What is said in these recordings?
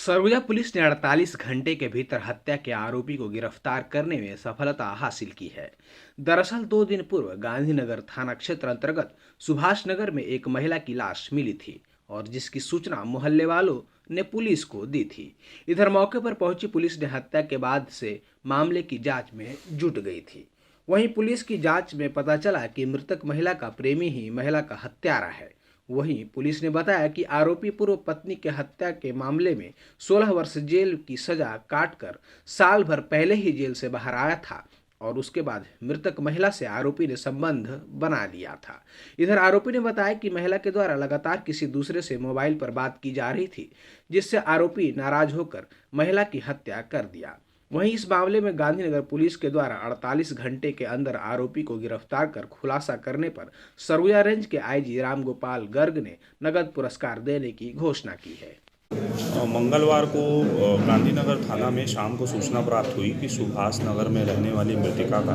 Surguja police ने 48 घंटे के भीतर हत्या के आरोपी को गिरफ्तार करने में सफलता हासिल की है। दरअसल 2 दिन पूर्व गांधीनगर थाना क्षेत्र अंतर्गत सुभाष नगर में एक महिला की लाश मिली थी और जिसकी सूचना मोहल्ले वालों ने पुलिस को दी थी। इधर मौके पर पहुंची पुलिस ने हत्या के बाद से मामले की जांच में जुट गई थी। वहीं पुलिस की जांच में पता चला कि मृतक महिला का प्रेमी ही महिला का हत्यारा है। वहीं पुलिस ने बताया कि आरोपी पूर्व पत्नी के हत्या के मामले में 16 वर्ष जेल की सजा काटकर साल भर पहले ही जेल से बाहर आया था और उसके बाद मृतक महिला से आरोपी ने संबंध बना लिया था। इधर आरोपी ने बताया कि महिला के द्वारा लगातार किसी दूसरे से मोबाइल पर बात की जा रही थी, जिससे आरोपी नाराज होकर महिला की हत्या कर दिया। वहीं इस मामले में गांधीनगर पुलिस के द्वारा 48 घंटे के अंदर आरोपी को गिरफ्तार कर खुलासा करने पर सरगुजा रेंज के आईजी रामगोपाल गर्ग ने नगद पुरस्कार देने की घोषणा की है। मंगलवार को गांधीनगर थाना में शाम को सूचना प्राप्त हुई कि सुभाष नगर में रहने वाली मृतिका का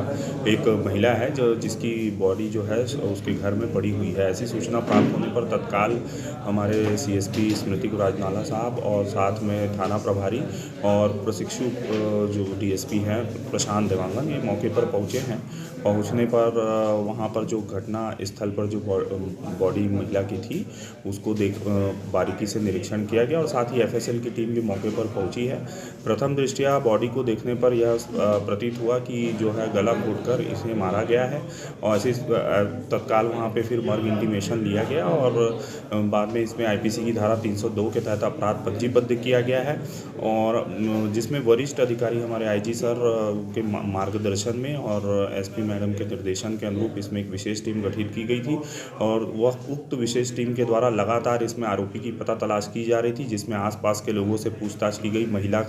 एक महिला है जो जिसकी बॉडी जो है उसके घर में पड़ी हुई है। ऐसी सूचना प्राप्त होने पर तत्काल हमारे सीएसपी स्मृति राजनाला साहब और साथ में थाना प्रभारी और प्रशिक्षु जो डीएसपी हैं प्रशांत देवांगन ये मौके पर पहुंचे हैं। पहुंचने पर वहां पर जो घटना स्थल पर जो बॉडी महिला की थी उसको बारीकी से निरीक्षण किया गया और साथ ही एफएसएल की टीम भी मौके पर पहुंची है। प्रथम दृष्टया बॉडी को देखने पर यह प्रतीत हुआ कि जो है गला घोंटकर इसे मारा गया है और ऐसे तत्काल वहां पे फिर मर्ग इंटीमेशन लिया गया और बाद में इसमें आईपीसी की धारा 302 के तहत अपराध पंजीबद्ध किया गया है और जिसमें वरिष्ठ अधिकारी हमारे आईजी सर के मार्गदर्शन में और एसपी मैडम के निर्देशन के अनुरूप इसमें एक विशेष टीम गठित की गई थी और वह उक्त विशेष टीम के द्वारा लगातार इसमें आरोपी की पता तलाश की जा रही थी, जिसमें आसपास के लोगों से पूछताछ की गई। महिला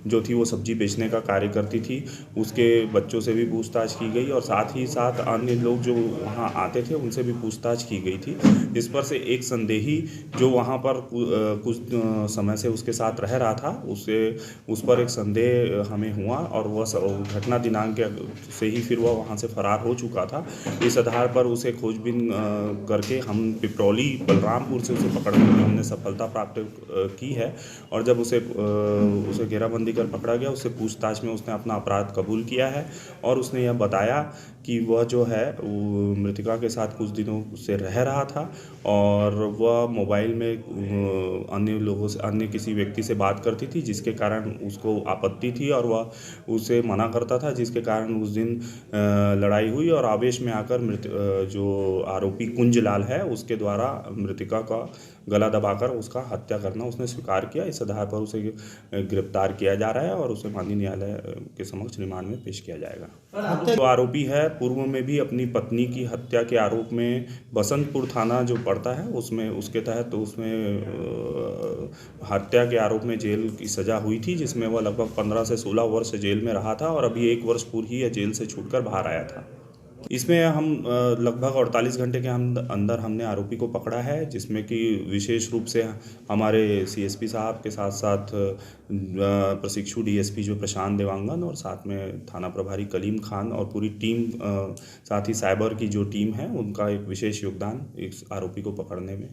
जो थी वो सब्जी बेचने का कार्य करती थी, उसके बच्चों से भी पूछताछ की गई और साथ ही साथ अन्य लोग जो वहाँ आते थे उनसे भी पूछताछ की गई थी। इस पर से एक संदेही जो वहाँ पर कुछ समय से उसके साथ रह रहा था उस पर एक संदेह हमें हुआ और वह घटना दिनांक से ही फिर वह वहाँ से फरार हो चुका था। इस आधार पर उसे खोजबीन करके हम पिपरौली बलरामपुर से उसे पकड़ने में हमने सफलता प्राप्त की है और जब उसे घेराबंदी कर पकड़ा गया उससे पूछताछ में उसने अपना अपराध कबूल किया है और उसने यह बताया कि वह जो है वो मृतिका के साथ कुछ दिनों से रह रहा था और वह मोबाइल में अन्य लोगों से अन्य किसी व्यक्ति से बात करती थी, जिसके कारण उसको आपत्ति थी और वह उसे मना करता था, जिसके कारण उस दिन लड़ाई हुई और आवेश में आकर जो आरोपी कुंजलाल है उसके द्वारा मृतिका का गला दबाकर उसका हत्या करना उसने स्वीकार किया। इस आधार पर उसे गिरफ्तार किया जा रहा है और उसे माननीय न्यायालय के समक्ष रिमांड में पेश किया जाएगा। जो आरोपी है पूर्व में भी अपनी पत्नी की हत्या के आरोप में बसंतपुर थाना जो पड़ता है उसमें उसके तहत उसमें हत्या के आरोप में जेल की सजा हुई थी, जिसमें वह लगभग 15 से 16 वर्ष जेल में रहा था और अभी 1 वर्ष पूर्व ही यह जेल से छूटकर बाहर आया था। इसमें हम लगभग 48 घंटे के अंदर हमने आरोपी को पकड़ा है, जिसमें कि विशेष रूप से हमारे सीएसपी साहब के साथ साथ प्रशिक्षु डीएसपी जो प्रशांत देवांगन और साथ में थाना प्रभारी कलीम खान और पूरी टीम साथ ही साइबर की जो टीम है उनका एक विशेष योगदान इस आरोपी को पकड़ने में